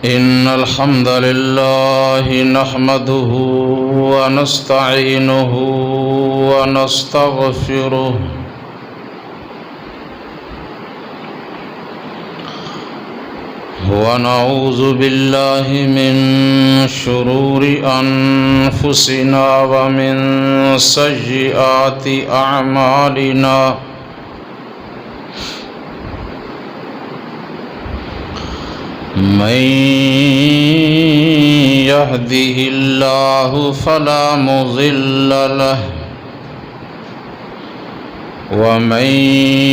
إن الحمد لله نحمده ونستعينه ونستغفره ونعوذ بالله من شرور أنفسنا ومن سيئات أعمالنا من يهده الله فلا مضل له ومن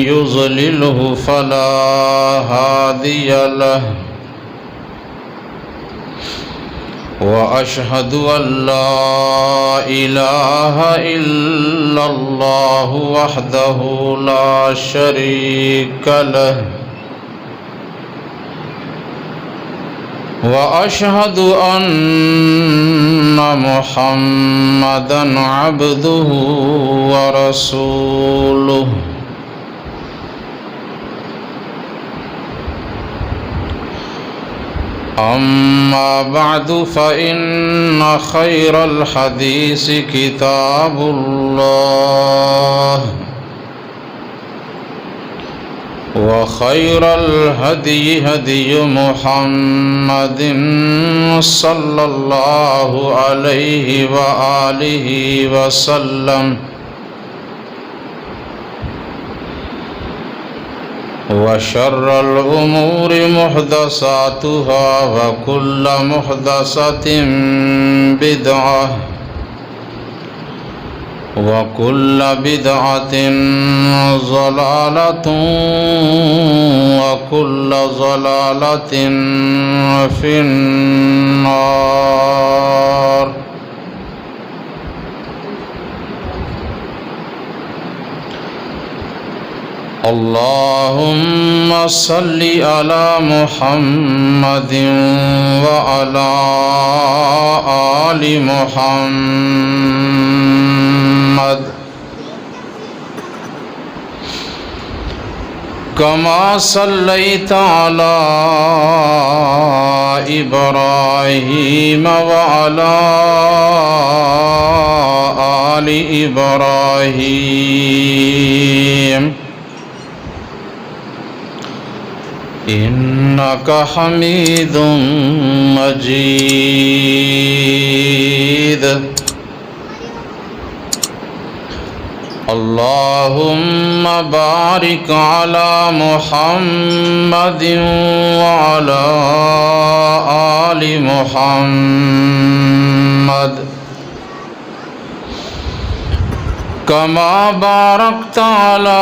يضلله فلا هادي له وأشهد أن لا إله إلا الله وحده لا شريك له وأشهد أن محمدًا عبده ورسوله أما بعد فإن خير الحديث كتاب الله وخير الهدي هدي محمد صلى الله عليه وآله وسلم وشر الأمور محدثاتها وكل محدثة بدعة وكل بدعة ضلالة وكل ضلالة في النار اللهم صل على محمد وعلى آل محمد كما صليت على إبراهيم وعلى آل إبراهيم إنك حميد مجيد اللهم بارك على محمد وعلى آل محمد كما باركت على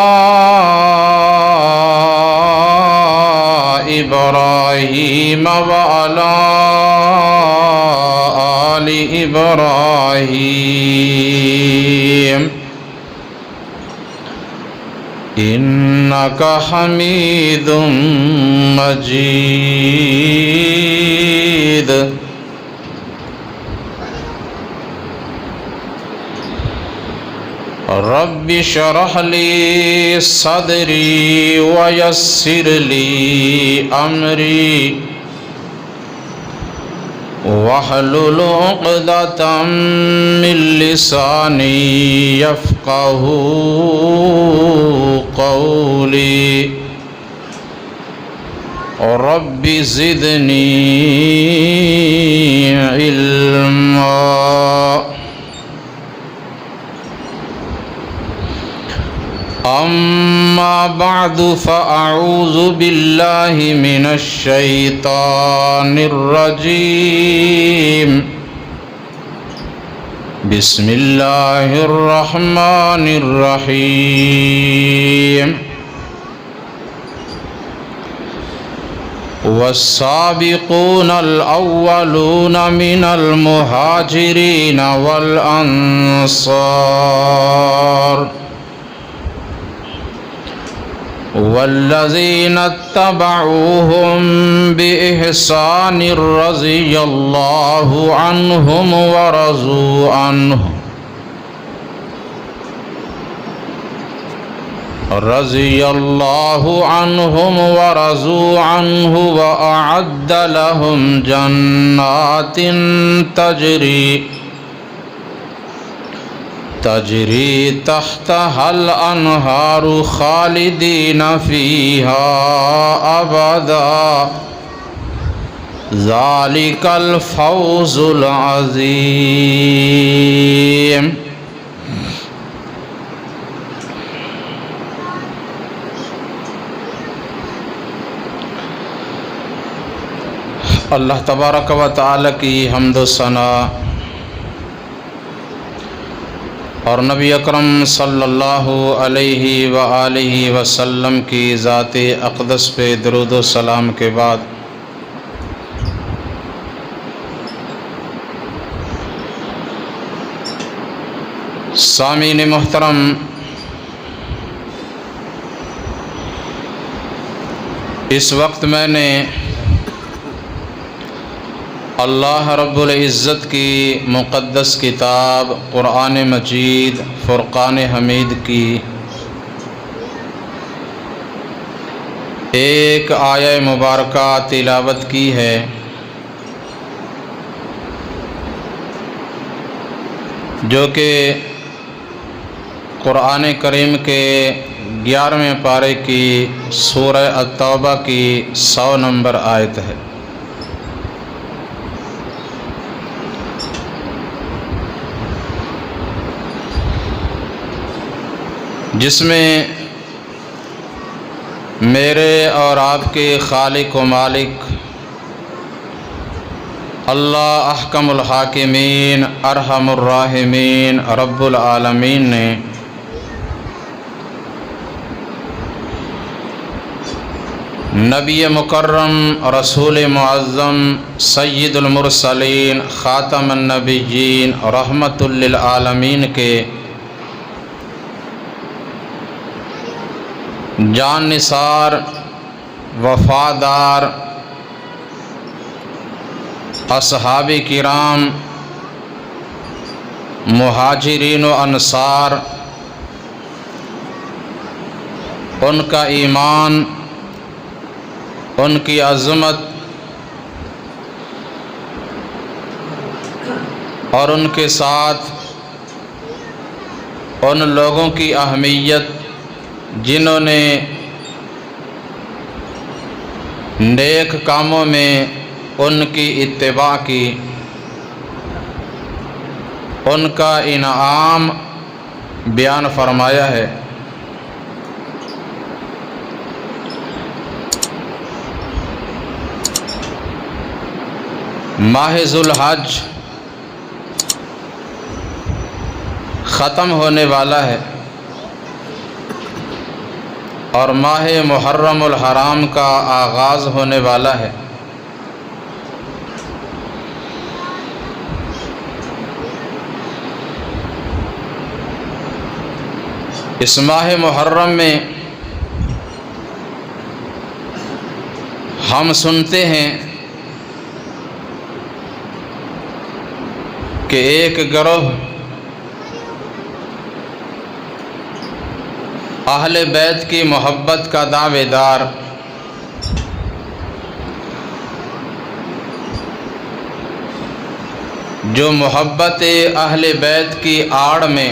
إبراهيم وعلى آل إبراهيم إنك حميد مجيد رب اشرح لي صدري ويسر لي أمري واحلل عقدة من لساني يفقه قولي رب زدني علما أما بعد فأعوذ بالله من الشيطان الرجيم بسم الله الرحمن الرحيم والسابقون الأولون من المهاجرين والأنصار والذين اتبعوهم بإحسان رضي الله عنهم ورضوا عنه رضی اللہ عنہم ورضوا عنہ وأعد لهم جنات تجری تحتها الانہار خالدین فیہا ابدا ذالک الفوز العظیم۔ اللہ تبارک و تعالی کی حمد و ثنا اور نبی اکرم صلی اللہ علیہ وآلہ وسلم کی ذات اقدس پہ درود و سلام کے بعد سامعین محترم، اس وقت میں نے اللہ رب العزت کی مقدس کتاب قرآن مجید فرقان حمید کی ایک آیہ مبارکہ تلاوت کی ہے جو کہ قرآن کریم کے 11ویں پارے کی سورہ التوبہ کی 100 نمبر آیت ہے۔ جس میں میرے اور آپ کے خالق و مالک اللہ احکم الحاکمین ارحم الراحمین رب العالمین نے نبی مکرم رسول معظم سید المرسلین خاتم النبیین رحمت للعالمین کے جان نثار وفادار اصحاب کرام مہاجرین و انصار، ان کا ایمان، ان کی عظمت اور ان کے ساتھ ان لوگوں کی اہمیت جنہوں نے نیک کاموں میں ان کی اتباع کی، ان کا انعام بیان فرمایا ہے۔ ماہ ذو الحج ختم ہونے والا ہے اور ماہ محرم الحرام کا آغاز ہونے والا ہے۔ اس ماہ محرم میں ہم سنتے ہیں کہ ایک گروہ اہل بیت کی محبت کا دعوے دار جو محبت اہل بیت کی آڑ میں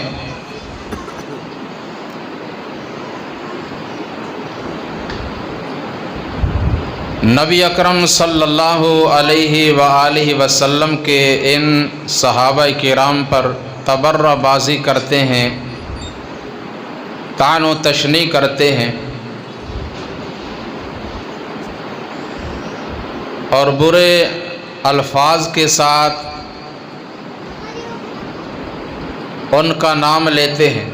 نبی اکرم صلی اللہ علیہ وآلہ وسلم کے ان صحابہ کرام پر تبرہ بازی کرتے ہیں، طعن و تشنیع کرتے ہیں اور برے الفاظ کے ساتھ ان کا نام لیتے ہیں۔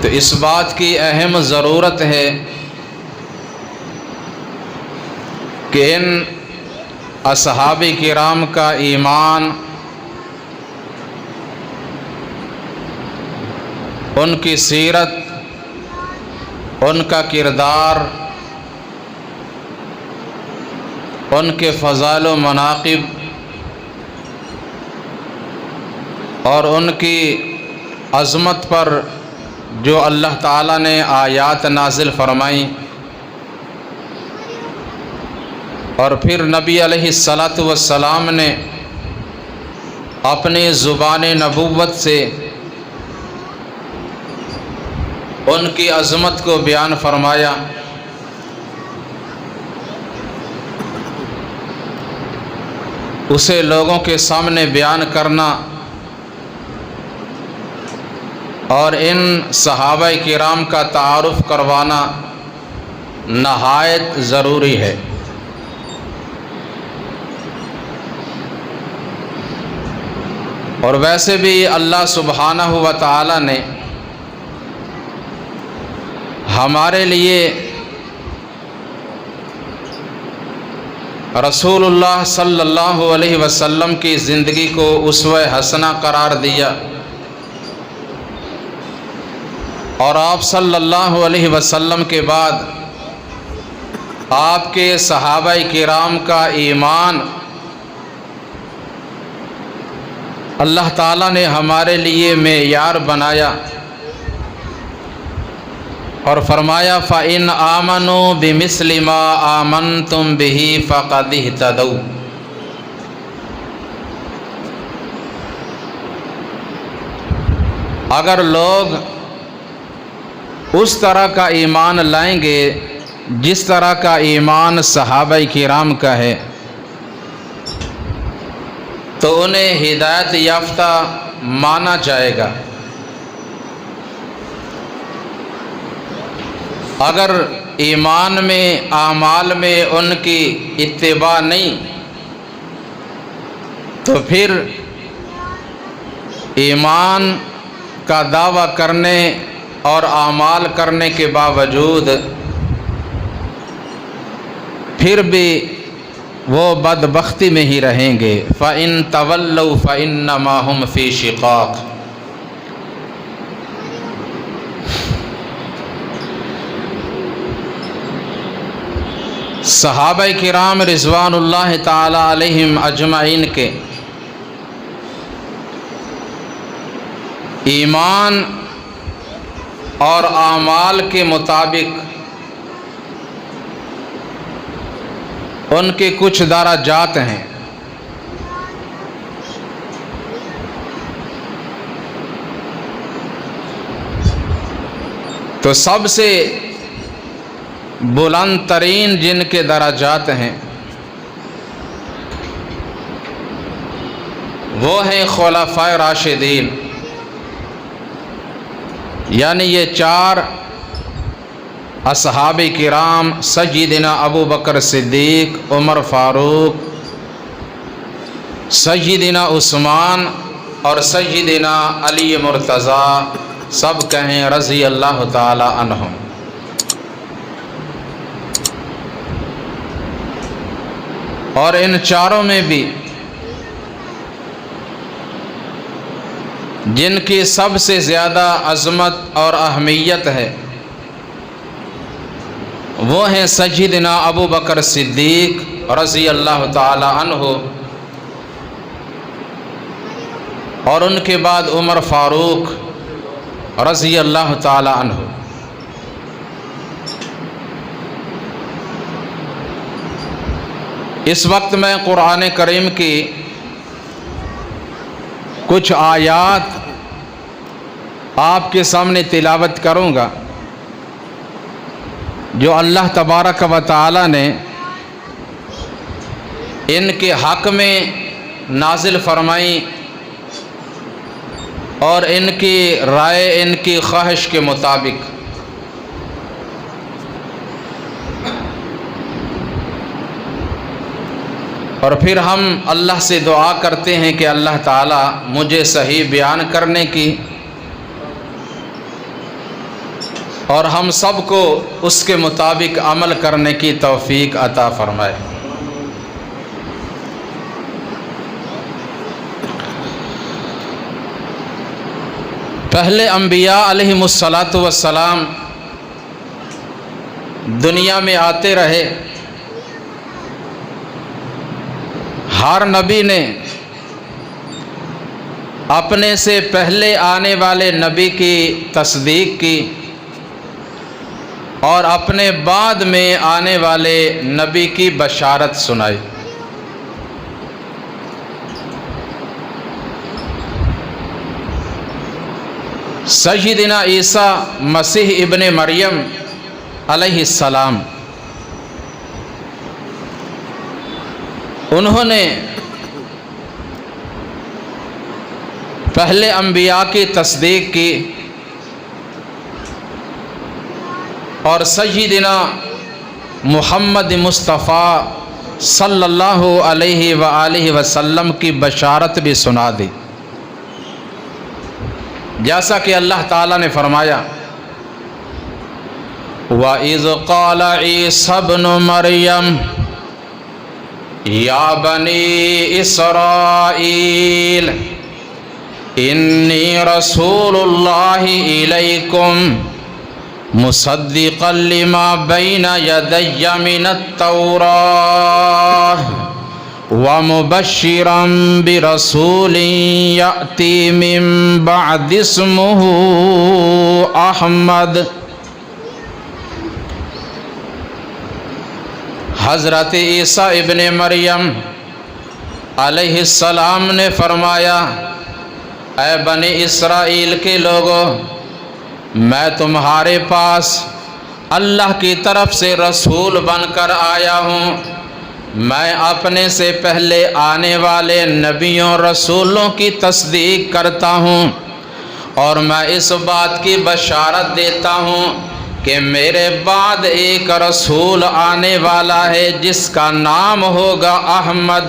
تو اس بات کی اہم ضرورت ہے کہ ان اصحاب کرام کا ایمان، ان کی سیرت، ان کا کردار، ان کے فضائل و مناقب، اور ان کی عظمت پر جو اللہ تعالیٰ نے آیات نازل فرمائیں، اور پھر نبی علیہ الصلاۃ والسلام نے اپنی زبان نبوت سے ان کی عظمت کو بیان فرمایا، اسے لوگوں کے سامنے بیان کرنا اور ان صحابہ کرام کا تعارف کروانا نہایت ضروری ہے۔ اور ویسے بھی اللہ سبحانہ و تعالی نے ہمارے لیے رسول اللہ صلی اللہ علیہ وسلم کی زندگی کو اسوہ حسنہ قرار دیا، اور آپ صلی اللہ علیہ وسلم کے بعد آپ کے صحابہ کرام کا ایمان اللہ تعالیٰ نے ہمارے لیے معیار بنایا، اور فرمایا فَإِنْ آمَنُوا بِمِثْلِ مَا آمَنْتُمْ بِهِ فَقَدِ اهْتَدَوْا۔ اگر لوگ اس طرح کا ایمان لائیں گے جس طرح کا ایمان صحابہ کرام کا ہے، تو انہیں ہدایت یافتہ مانا جائے گا۔ اگر ایمان میں، اعمال میں ان کی اتباع نہیں، تو پھر ایمان کا دعویٰ کرنے اور اعمال کرنے کے باوجود پھر بھی وہ بدبختی میں ہی رہیں گے۔ فَإِن تَوَلَّوْا فَإِنَّمَا هُمْ فِي شِقَاقٍ۔ صحابہ کرام رضوان اللہ تعالی علیہم اجمعین کے ایمان اور اعمال کے مطابق ان کے کچھ درجات ہیں۔ تو سب سے بلند ترین جن کے درجات ہیں وہ ہیں خلفائے راشدین، یعنی یہ چار اصحاب کرام سیدنا ابو بکر صدیق، عمر فاروق، سیدنا عثمان اور سیدنا علی مرتضیٰ، سب کہیں رضی اللہ تعالی عنہم۔ اور ان چاروں میں بھی جن کی سب سے زیادہ عظمت اور اہمیت ہے وہ ہیں سیدنا ابو بکر صدیق رضی اللہ تعالی عنہ، اور ان کے بعد عمر فاروق رضی اللہ تعالی عنہ۔ اس وقت میں قرآن کریم کی کچھ آیات آپ کے سامنے تلاوت کروں گا جو اللہ تبارک و تعالی نے ان کے حق میں نازل فرمائی، اور ان کی رائے، ان کی خواہش کے مطابق۔ اور پھر ہم اللہ سے دعا کرتے ہیں کہ اللہ تعالیٰ مجھے صحیح بیان کرنے کی اور ہم سب کو اس کے مطابق عمل کرنے کی توفیق عطا فرمائے۔ پہلے انبیاء علیہم الصلاۃ والسلام دنیا میں آتے رہے، ہر نبی نے اپنے سے پہلے آنے والے نبی کی تصدیق کی اور اپنے بعد میں آنے والے نبی کی بشارت سنائی۔ سیدنا عیسیٰ مسیح ابن مریم علیہ السلام، انہوں نے پہلے انبیاء کی تصدیق کی اور سیدنا محمد مصطفیٰ صلی اللہ علیہ وآلہ وسلم کی بشارت بھی سنا دی، جیسا کہ اللہ تعالیٰ نے فرمایا وَإِذْ قَالَ عِيسَى ابْنُ مَرْيَمَ يَا بَنِي إِسْرَائِيلَ إِنِّي رَسُولُ اللَّهِ إِلَيْكُمْ مُصَدِّقًا لِمَا بَيْنَ يَدَيَّ مِنَ التَّوْرَاةِ وَمُبَشِّرًا بِرَسُولٍ يَأْتِي مِن بَعْدِ اسْمُهُ أَحْمَدُ۔ حضرت عیسیٰ ابن مریم علیہ السلام نے فرمایا اے بنی اسرائیل کے لوگوں، میں تمہارے پاس اللہ کی طرف سے رسول بن کر آیا ہوں۔ میں اپنے سے پہلے آنے والے نبیوں رسولوں کی تصدیق کرتا ہوں اور میں اس بات کی بشارت دیتا ہوں کہ میرے بعد ایک رسول آنے والا ہے جس کا نام ہوگا احمد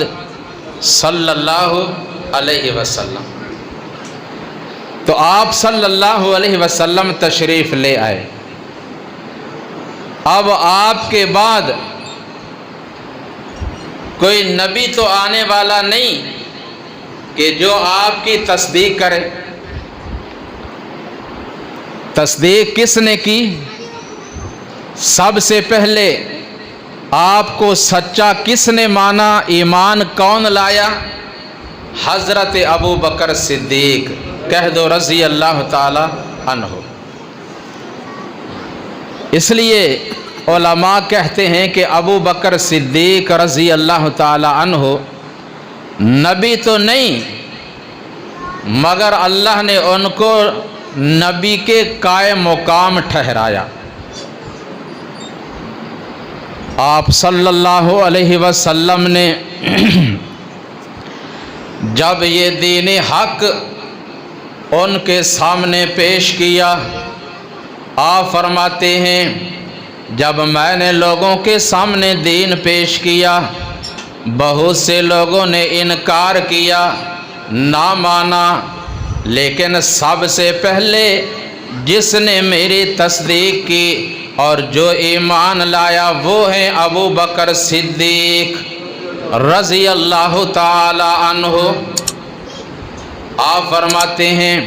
صلی اللہ علیہ وسلم۔ تو آپ صلی اللہ علیہ وسلم تشریف لے آئے۔ اب آپ کے بعد کوئی نبی تو آنے والا نہیں کہ جو آپ کی تصدیق کرے۔ تصدیق کس نے کی؟ سب سے پہلے آپ کو سچا کس نے مانا، ایمان کون لایا؟ حضرت ابو بکر صدیق، کہہ دو رضی اللہ تعالی عنہ۔ اس لیے علماء کہتے ہیں کہ ابو بکر صدیق رضی اللہ تعالی عنہ نبی تو نہیں، مگر اللہ نے ان کو نبی کے قائم مقام ٹھہرایا۔ آپ صلی اللہ علیہ وسلم نے جب یہ دین حق ان کے سامنے پیش کیا، آپ فرماتے ہیں جب میں نے لوگوں کے سامنے دین پیش کیا، بہت سے لوگوں نے انکار کیا، نہ مانا، لیکن سب سے پہلے جس نے میری تصدیق کی اور جو ایمان لایا وہ ہیں ابو بکر صدیق رضی اللہ تعالی عنہ۔ آپ فرماتے ہیں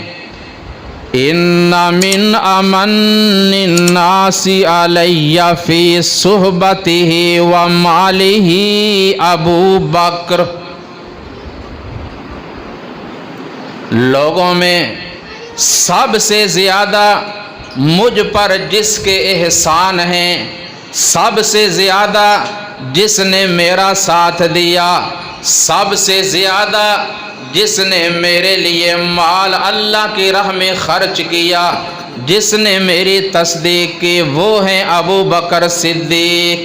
ان من امن الناس علی فی صحبتہ ومالہ ابو بکر، لوگوں میں سب سے زیادہ مجھ پر جس کے احسان ہیں، سب سے زیادہ جس نے میرا ساتھ دیا، سب سے زیادہ جس نے میرے لیے مال اللہ کی راہ میں خرچ کیا، جس نے میری تصدیق کی، وہ ہیں ابو بکر صدیق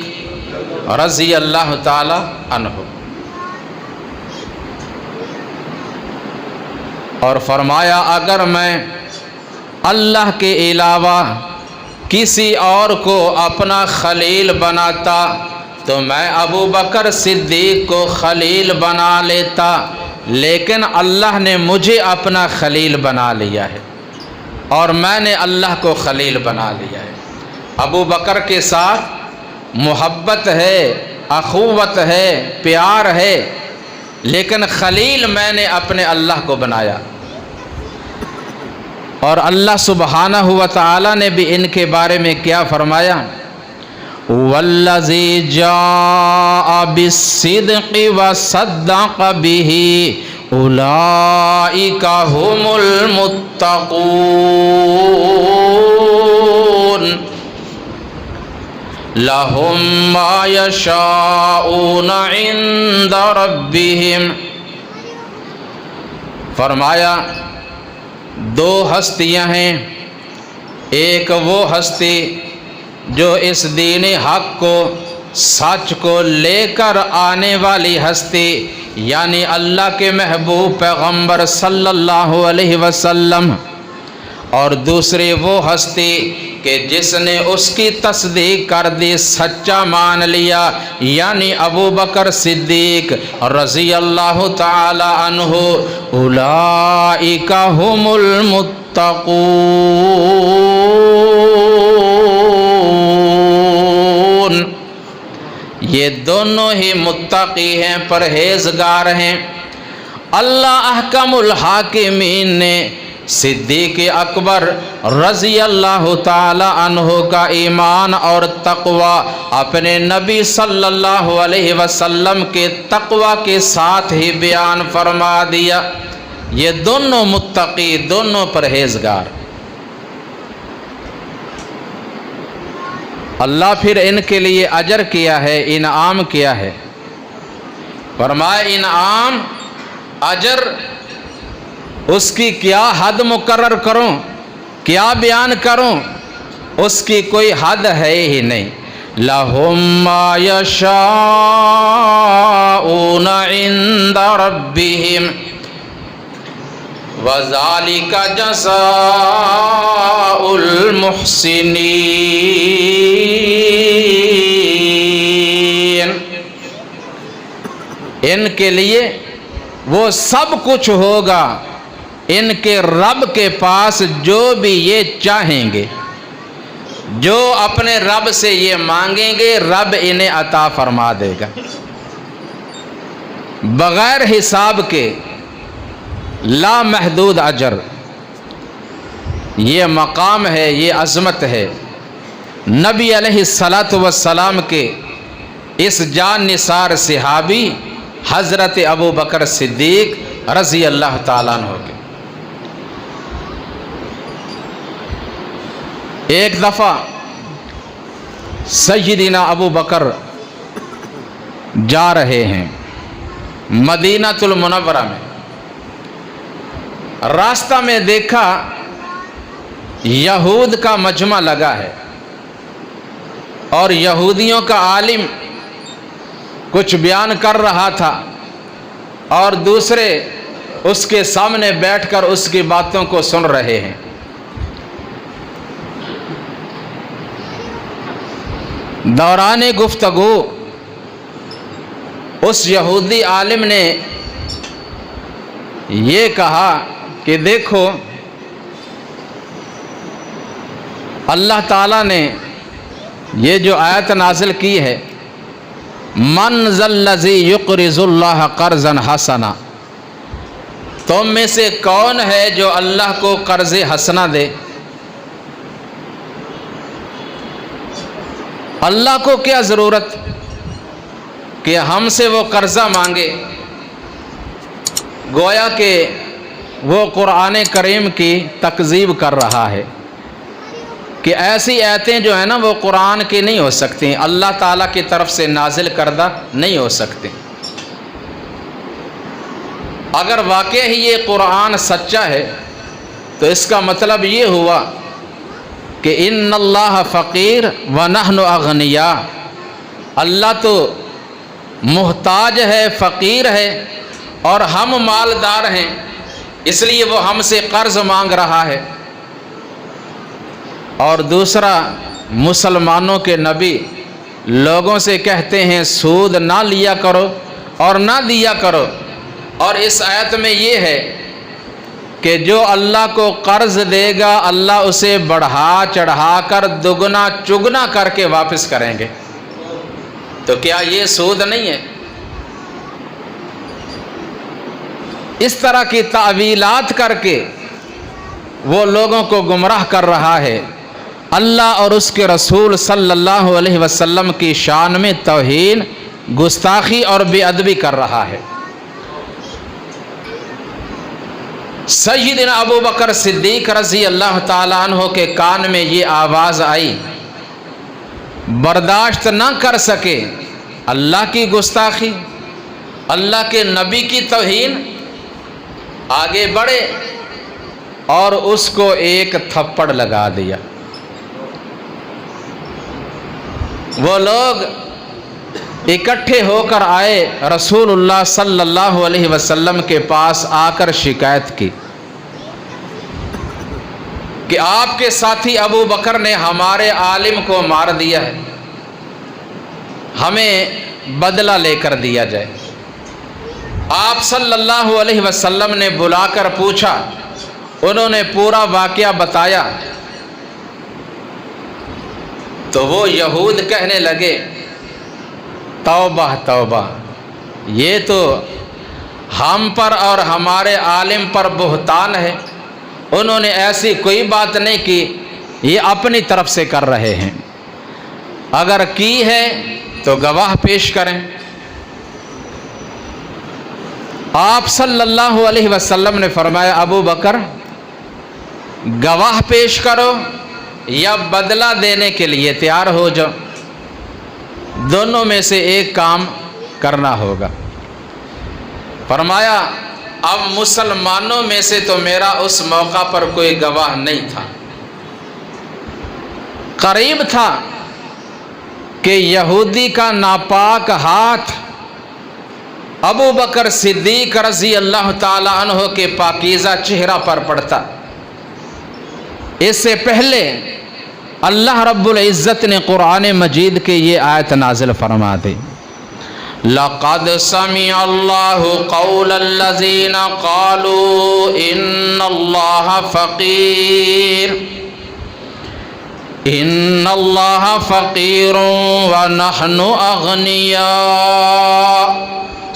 رضی اللہ تعالی عنہ۔ اور فرمایا اگر میں اللہ کے علاوہ کسی اور کو اپنا خلیل بناتا تو میں ابو بکر صدیق کو خلیل بنا لیتا، لیکن اللہ نے مجھے اپنا خلیل بنا لیا ہے اور میں نے اللہ کو خلیل بنا لیا ہے۔ ابو بکر کے ساتھ محبت ہے، اخوت ہے، پیار ہے، لیکن خلیل میں نے اپنے اللہ کو بنایا۔ اور اللہ سبحانہ و تعالی نے بھی ان کے بارے میں کیا فرمایا؟ والذی جاء بالصدق وصدق به اولئک هم المتقون لهم ما یشاءون عند ربهم۔ فرمایا دو ہستیاں ہیں، ایک وہ ہستی جو اس دین حق کو، سچ کو لے کر آنے والی ہستی، یعنی اللہ کے محبوب پیغمبر صلی اللہ علیہ وسلم، اور دوسری وہ ہستی کہ جس نے اس کی تصدیق کر دی، سچا مان لیا، یعنی ابو بکر صدیق رضی اللہ تعالی عنہ۔ اولئک هم المتقون، یہ دونوں ہی متقی ہیں، پرہیزگار ہیں۔ اللہ احکم الحاکمین نے صدیق اکبر رضی اللہ تعالی عنہ کا ایمان اور تقوی اپنے نبی صلی اللہ علیہ وسلم کے تقوی کے ساتھ ہی بیان فرما دیا۔ یہ دونوں متقی، دونوں پرہیزگار۔ اللہ پھر ان کے لیے اجر کیا ہے، انعام کیا ہے۔ فرمایا انعام، اجر، اس کی کیا حد مقرر کروں، کیا بیان کروں، اس کی کوئی حد ہے ہی نہیں۔ لَهُم مَّا يَشَاءُونَ عِندَ رَبِّهِمْ وَذَلِكَ جَزَاءُ الْمُحْسِنِينَ۔ ان کے لیے وہ سب کچھ ہوگا، ان کے رب کے پاس جو بھی یہ چاہیں گے، جو اپنے رب سے یہ مانگیں گے، رب انہیں عطا فرما دے گا بغیر حساب کے، لا محدود اجر۔ یہ مقام ہے، یہ عظمت ہے نبی علیہ السلام کے اس جان نثار صحابی حضرت ابو بکر صدیق رضی اللہ تعالیٰ عنہ کے۔ ایک دفعہ سیدنا ابو بکر جا رہے ہیں مدینہ المنورہ میں، راستہ میں دیکھا یہود کا مجمع لگا ہے اور یہودیوں کا عالم کچھ بیان کر رہا تھا اور دوسرے اس کے سامنے بیٹھ کر اس کی باتوں کو سن رہے ہیں۔ دوران گفتگو اس یہودی عالم نے یہ کہا کہ دیکھو اللہ تعالیٰ نے یہ جو آیت نازل کی ہے، من ذا الذی یقرض اللہ قرضا حسنا، تم میں سے کون ہے جو اللہ کو قرض حسنا دے؟ اللہ کو کیا ضرورت کہ ہم سے وہ قرضہ مانگے؟ گویا کہ وہ قرآن کریم کی تکذیب کر رہا ہے کہ ایسی آیتیں جو ہیں نا وہ قرآن کی نہیں ہو سکتی، اللہ تعالیٰ کی طرف سے نازل کردہ نہیں ہو سکتی۔ اگر واقع ہی یہ قرآن سچا ہے تو اس کا مطلب یہ ہوا کہ ان اللہ فقیر ونحن اغنیاء، اللہ تو محتاج ہے، فقیر ہے، اور ہم مالدار ہیں، اس لیے وہ ہم سے قرض مانگ رہا ہے۔ اور دوسرا، مسلمانوں کے نبی لوگوں سے کہتے ہیں سود نہ لیا کرو اور نہ دیا کرو، اور اس آیت میں یہ ہے کہ جو اللہ کو قرض دے گا اللہ اسے بڑھا چڑھا کر دگنا چگنا کر کے واپس کریں گے۔ تو کیا یہ سود نہیں ہے؟ اس طرح کی تعویلات کر کے وہ لوگوں کو گمراہ کر رہا ہے، اللہ اور اس کے رسول صلی اللہ علیہ وسلم کی شان میں توہین، گستاخی اور بے ادبی کر رہا ہے۔ سیدنا ابو بکر صدیق رضی اللہ تعالیٰ عنہ کے کان میں یہ آواز آئی، برداشت نہ کر سکے، اللہ کی گستاخی، اللہ کے نبی کی توہین، آگے بڑھے اور اس کو ایک تھپڑ لگا دیا۔ وہ لوگ اکٹھے ہو کر آئے، رسول اللہ صلی اللہ علیہ وسلم کے پاس آ کر شکایت کی کہ آپ کے ساتھی ابو بکر نے ہمارے عالم کو مار دیا ہے، ہمیں بدلہ لے کر دیا جائے۔ آپ صلی اللہ علیہ وسلم نے بلا کر پوچھا، انہوں نے پورا واقعہ بتایا تو وہ یہود کہنے لگے توبہ توبہ، یہ تو ہم پر اور ہمارے عالم پر بہتان ہے، انہوں نے ایسی کوئی بات نہیں کی، یہ اپنی طرف سے کر رہے ہیں، اگر کی ہے تو گواہ پیش کریں۔ آپ صلی اللہ علیہ وسلم نے فرمایا ابو بکر گواہ پیش کرو یا بدلہ دینے کے لیے تیار ہو جاؤ، دونوں میں سے ایک کام کرنا ہوگا۔ فرمایا اب مسلمانوں میں سے تو میرا اس موقع پر کوئی گواہ نہیں تھا، قریب تھا کہ یہودی کا ناپاک ہاتھ ابو بکر صدیق رضی اللہ تعالی عنہ کے پاکیزہ چہرہ پر پڑتا۔ اس سے پہلے اللہ رب العزت نے قرآن مجید کے یہ آیت نازل فرما دی، لَقَدْ سَمِعَ اللَّهُ قَوْلَ الَّذِينَ قَالُوا إِنَّ اللَّهَ فَقِيرٌ وَنَحْنُ أَغْنِيَاءُ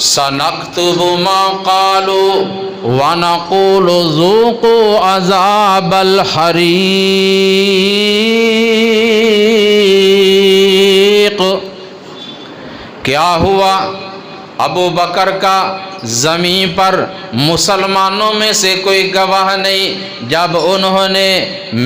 سَنَكْتُبُ مَا قَالُوا وَنَقُولُ ذُوقُوا عَذَابَ الْحَرِيقِ۔ کیا ہوا؟ ابو بکر کا زمین پر مسلمانوں میں سے کوئی گواہ نہیں، جب انہوں نے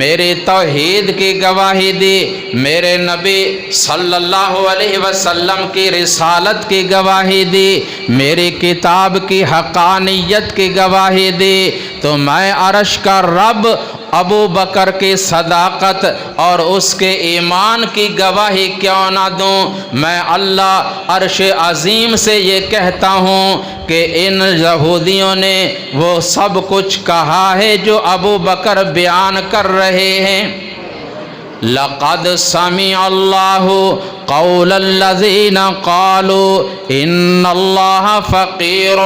میرے توحید کی گواہی دی، میرے نبی صلی اللہ علیہ وسلم کی رسالت کی گواہی دی، میری کتاب کی حقانیت کی گواہی دی، تو میں عرش کا رب ابو بکر کی صداقت اور اس کے ایمان کی گواہی کیوں نہ دوں؟ میں اللہ عرش عظیم سے یہ کہتا ہوں کہ ان یہودیوں نے وہ سب کچھ کہا ہے جو ابو بکر بیان کر رہے ہیں۔ لَقَدْ سَمِعَ اللَّهُ قَوْلَ الَّذِينَ قَالُوا إِنَّ اللَّهَ فَقِيرٌ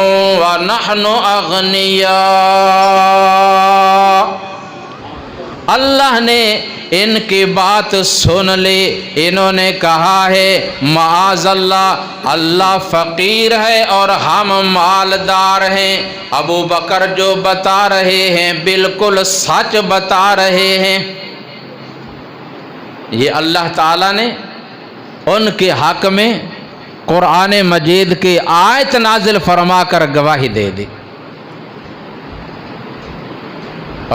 وَنَحْنُ أَغْنِيَاءُ۔ اللہ نے ان کی بات سن لی، انہوں نے کہا ہے معاذ اللہ، اللہ فقیر ہے اور ہم مالدار ہیں۔ ابو بکر جو بتا رہے ہیں بالکل سچ بتا رہے ہیں۔ یہ اللہ تعالیٰ نے ان کے حق میں قرآن مجید کی آیت نازل فرما کر گواہی دے دی۔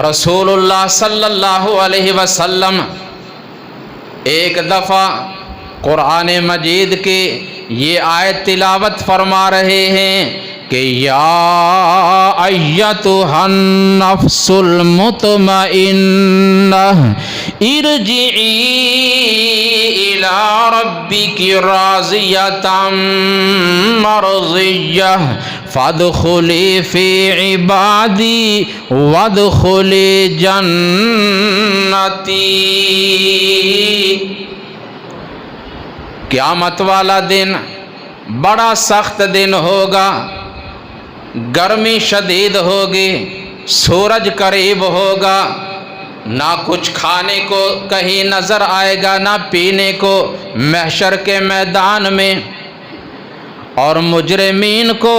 رسول اللہ صلی اللہ علیہ وسلم ایک دفعہ قرآن مجید کی یہ آیت تلاوت فرما رہے ہیں کہ یا ایتھا النفس المطمئنہ ارجعی الی ربک راضیۃ مرضیہ فادخلی فی عبادی وادخلی جنتی۔ قیامت والا دن بڑا سخت دن ہوگا، گرمی شدید ہوگی، سورج قریب ہوگا، نہ کچھ کھانے کو کہیں نظر آئے گا نہ پینے کو محشر کے میدان میں، اور مجرمین کو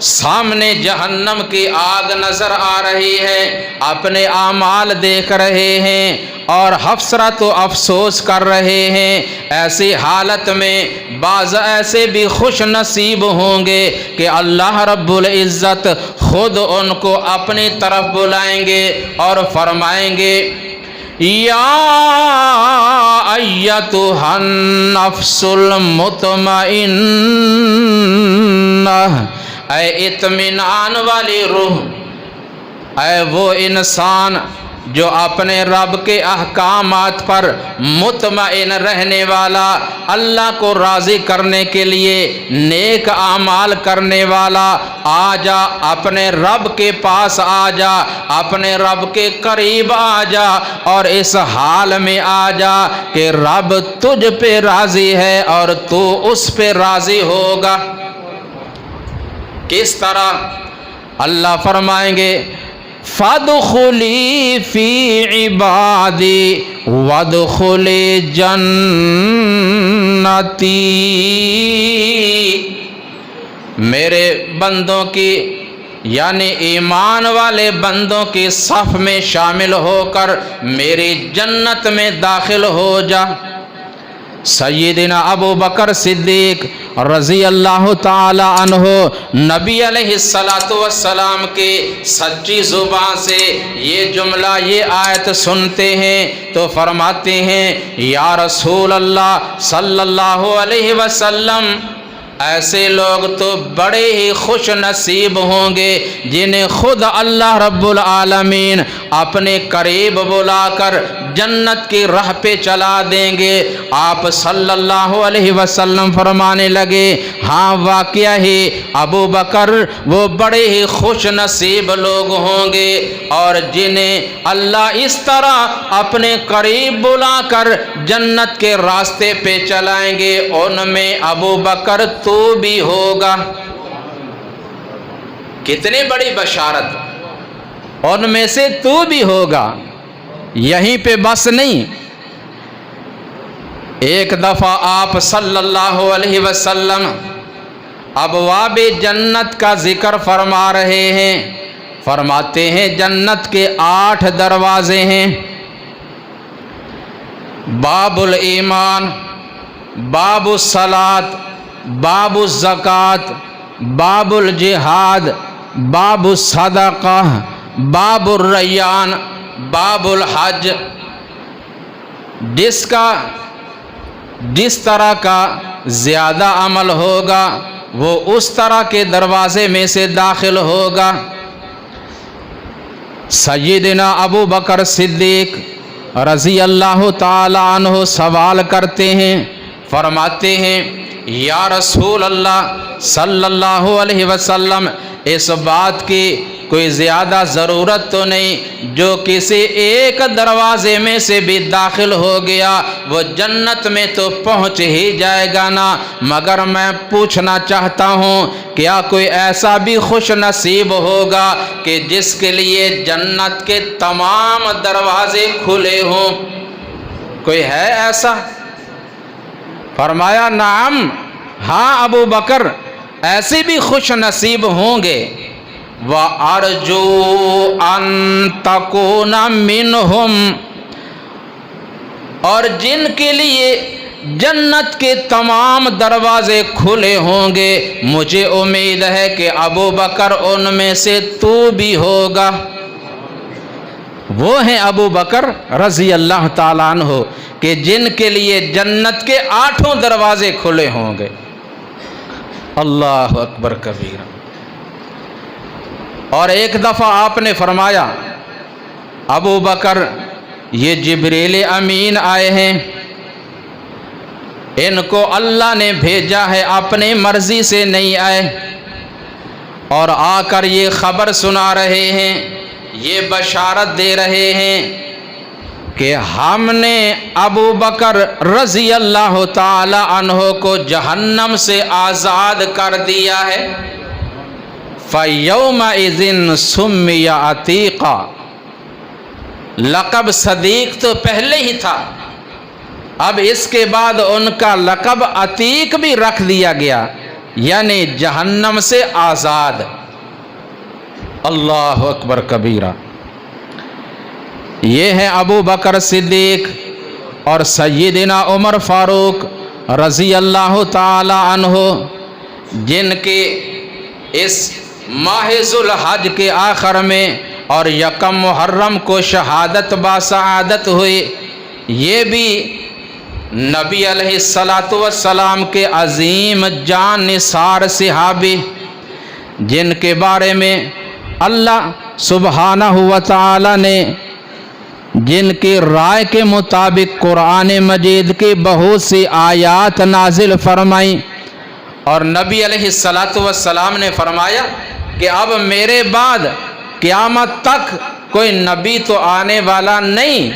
سامنے جہنم کی آگ نظر آ رہی ہے، اپنے اعمال دیکھ رہے ہیں اور حسرت و افسوس کر رہے ہیں۔ ایسی حالت میں بعض ایسے بھی خوش نصیب ہوں گے کہ اللہ رب العزت خود ان کو اپنی طرف بلائیں گے اور فرمائیں گے یا ایتھا النفس المطمئنہ، اے اطمینان والی روح، اے وہ انسان جو اپنے رب کے احکامات پر مطمئن رہنے والا، اللہ کو راضی کرنے کے لیے نیک اعمال کرنے والا، آ جا اپنے رب کے پاس، آ جا اپنے رب کے قریب، آ جا اور اس حال میں آ جا کہ رب تجھ پہ راضی ہے اور تو اس پہ راضی ہوگا۔ کس طرح؟ اللہ فرمائیں گے فَادْخُلِي فِي عِبَادِي وَادْخُلِي جَنَّتِي، میرے بندوں کی یعنی ایمان والے بندوں کی صف میں شامل ہو کر میری جنت میں داخل ہو جا۔ سیدنا ابو بکر صدیق رضی اللہ تعالی عنہ نبی علیہ السلام کے سچی زبان سے یہ جملہ، یہ آیت سنتے ہیں تو فرماتے ہیں یا رسول اللہ صلی اللہ علیہ وسلم، ایسے لوگ تو بڑے ہی خوش نصیب ہوں گے جنہیں خود اللہ رب العالمین اپنے قریب بلا کر جنت کی راہ پہ چلا دیں گے۔ آپ صلی اللہ علیہ وسلم فرمانے لگے ہاں واقعہ ہی ابو بکر وہ بڑے ہی خوش نصیب لوگ ہوں گے، اور جنہیں اللہ اس طرح اپنے قریب بلا کر جنت کے راستے پہ چلائیں گے، ان میں ابو بکر تو بھی ہوگا۔ کتنی بڑی بشارت، ان میں سے تو بھی ہوگا۔ یہیں پہ بس نہیں، ایک دفعہ آپ صلی اللہ علیہ وسلم ابواب جنت کا ذکر فرما رہے ہیں، فرماتے ہیں جنت کے 8 دروازے ہیں۔ باب الایمان، باب الصلاۃ، باب الزکوٰۃ، باب الجہاد، باب الصدقہ، باب الریان، باب الحج۔ جس طرح کا زیادہ عمل ہوگا وہ اس طرح کے دروازے میں سے داخل ہوگا۔ سیدنا ابو بکر صدیق رضی اللہ تعالی عنہ سوال کرتے ہیں، فرماتے ہیں یا رسول اللہ صلی اللہ علیہ وسلم، اس بات کی کوئی زیادہ ضرورت تو نہیں، جو کسی ایک دروازے میں سے بھی داخل ہو گیا وہ جنت میں تو پہنچ ہی جائے گا نا، مگر میں پوچھنا چاہتا ہوں کیا کوئی ایسا بھی خوش نصیب ہوگا کہ جس کے لیے جنت کے تمام دروازے کھلے ہوں؟ کوئی ہے ایسا؟ فرمایا نعم، ہاں ابو بکر ایسے بھی خوش نصیب ہوں گے۔ وَأَرْجُو أَن تَكُونَ مِنْهُمْ، اور جن کے لیے جنت کے تمام دروازے کھلے ہوں گے، مجھے امید ہے کہ ابو بکر ان میں سے تو بھی ہوگا۔ وہ ہیں ابو بکر رضی اللہ تعالیٰ عنہ کہ جن کے لیے جنت کے 8 دروازے کھلے ہوں گے۔ اللہ اکبر کبیرہ۔ اور ایک دفعہ آپ نے فرمایا ابو بکر یہ جبریل امین آئے ہیں، ان کو اللہ نے بھیجا ہے، اپنی مرضی سے نہیں آئے، اور آ کر یہ خبر سنا رہے ہیں، یہ بشارت دے رہے ہیں کہ ہم نے ابو بکر رضی اللہ تعالی عنہ کو جہنم سے آزاد کر دیا ہے۔ فَيَوْمَئِذٍ سُمِّيَ عَتِيقًا، لقب صدیق تو پہلے ہی تھا، اب اس کے بعد ان کا لقب عتیق بھی رکھ دیا گیا۔ یعنی جہنم سے آزاد۔ اللہ اکبر کبیرہ۔ یہ ہیں ابو بکر صدیق اور سیدنا عمر فاروق رضی اللہ تعالی عنہ، جن کے اس ماہ ذوالحج کے آخر میں اور یکم محرم کو شہادت باسعادت ہوئی۔ یہ بھی نبی علیہ السلام کے عظیم جان نثار صحابی، جن کے بارے میں اللہ سبحانہ و تعالی نے جن کی رائے کے مطابق قرآن مجید کی بہت سی آیات نازل فرمائیں، اور نبی علیہ السلام نے فرمایا کہ اب میرے بعد قیامت تک کوئی نبی تو آنے والا نہیں،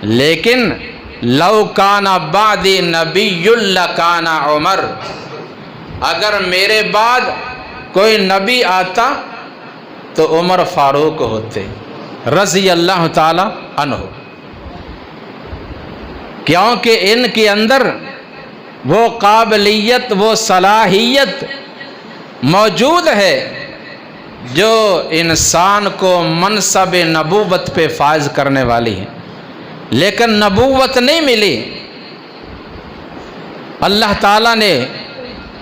لیکن لو کان بعدی نبی لکان عمر، اگر میرے بعد کوئی نبی آتا تو عمر فاروق ہوتے رضی اللہ تعالی عنہ، کیونکہ ان کے اندر وہ قابلیت، وہ صلاحیت موجود ہے جو انسان کو منصب نبوت پہ فائز کرنے والی ہے، لیکن نبوت نہیں ملی۔ اللہ تعالیٰ نے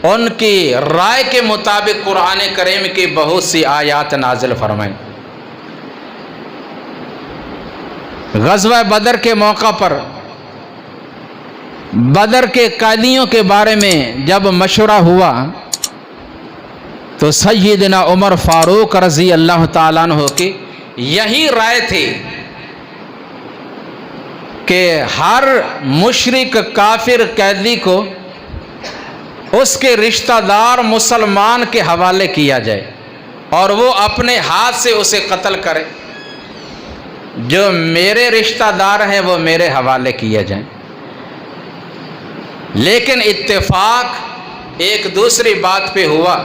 ان کی رائے کے مطابق قرآن کریم کی بہت سی آیات نازل فرمائیں۔ غزوہ بدر کے موقع پر بدر کے قیدیوں کے بارے میں جب مشورہ ہوا تو سیدنا عمر فاروق رضی اللہ تعالیٰ عنہ کی یہی رائے تھی کہ ہر مشرک کافر قیدی کو اس کے رشتہ دار مسلمان کے حوالے کیا جائے اور وہ اپنے ہاتھ سے اسے قتل کرے، جو میرے رشتہ دار ہیں وہ میرے حوالے کیا جائیں۔ لیکن اتفاق ایک دوسری بات پہ ہوا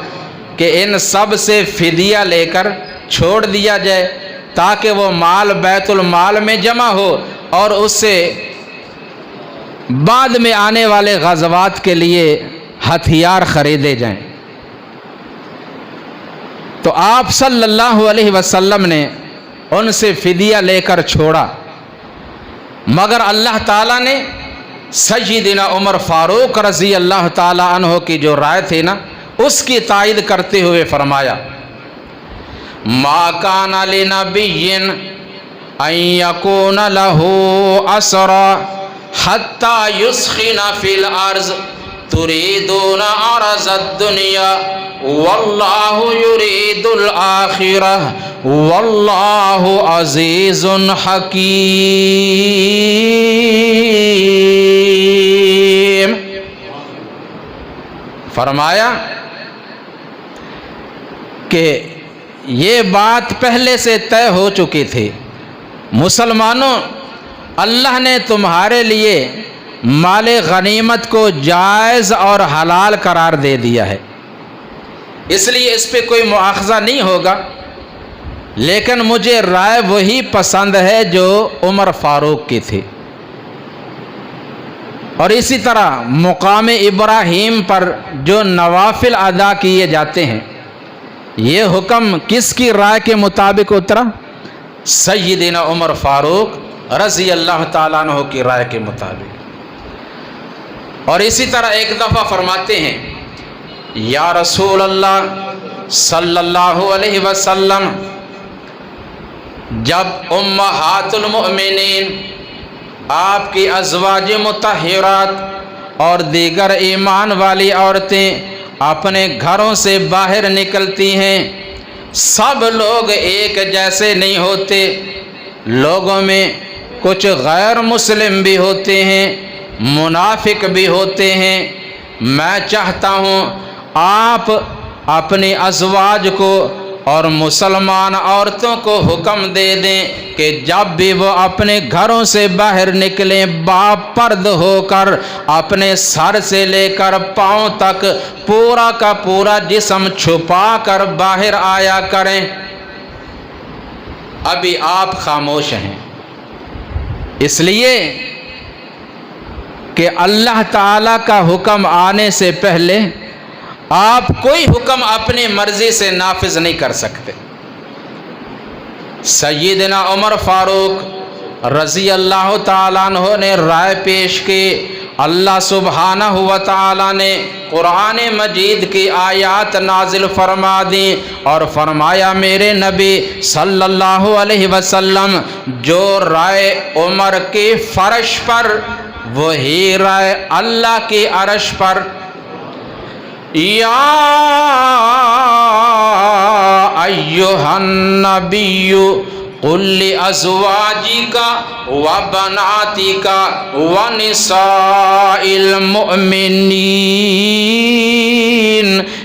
کہ ان سب سے فدیہ لے کر چھوڑ دیا جائے تاکہ وہ مال بیت المال میں جمع ہو اور اس سے بعد میں آنے والے غزوات کے لیے ہتھیار خریدے جائیں۔ تو آپ صلی اللہ علیہ وسلم نے ان سے فدیہ لے کر چھوڑا، مگر اللہ تعالیٰ نے سیدنا عمر فاروق رضی اللہ تعالی عنہ کی جو رائے تھی نا، اس کی تائید کرتے ہوئے فرمایا ما کان لنبی ان یکون لہ اسرا حتی یسخن فی الارض تریدون عرض الدنیا واللہ یرید الآخرہ واللہ عزیز حکیم۔ فرمایا کہ یہ بات پہلے سے طے ہو چکی تھی، مسلمانوں اللہ نے تمہارے لیے مال غنیمت کو جائز اور حلال قرار دے دیا ہے، اس لیے اس پہ کوئی مؤاخذہ نہیں ہوگا، لیکن مجھے رائے وہی پسند ہے جو عمر فاروق کی تھی۔ اور اسی طرح مقام ابراہیم پر جو نوافل ادا کیے جاتے ہیں، یہ حکم کس کی رائے کے مطابق اترا؟ سیدنا عمر فاروق رضی اللہ تعالیٰ عنہ کی رائے کے مطابق۔ اور اسی طرح ایک دفعہ فرماتے ہیں یا رسول اللہ صلی اللہ علیہ وسلم، جب امہات المؤمنین آپ کی ازواج مطہرات اور دیگر ایمان والی عورتیں اپنے گھروں سے باہر نکلتی ہیں، سب لوگ ایک جیسے نہیں ہوتے، لوگوں میں کچھ غیر مسلم بھی ہوتے ہیں، منافق بھی ہوتے ہیں۔ میں چاہتا ہوں آپ اپنی ازواج کو اور مسلمان عورتوں کو حکم دے دیں کہ جب بھی وہ اپنے گھروں سے باہر نکلیں باپرد ہو کر اپنے سر سے لے کر پاؤں تک پورا کا پورا جسم چھپا کر باہر آیا کریں۔ ابھی آپ خاموش ہیں، اس لیے کہ اللہ تعالیٰ کا حکم آنے سے پہلے آپ کوئی حکم اپنی مرضی سے نافذ نہیں کر سکتے۔ سیدنا عمر فاروق رضی اللہ تعالیٰ عنہ نے رائے پیش کی، اللہ سبحانہ و تعالیٰ نے قرآن مجید کی آیات نازل فرما دی اور فرمایا میرے نبی صلی اللہ علیہ وسلم جو رائے عمر کی فرش پر وہی رائے اللہ کی عرش پر۔ یا ایھا النبی قل لأزواجک وبناتک ونساء المؤمنین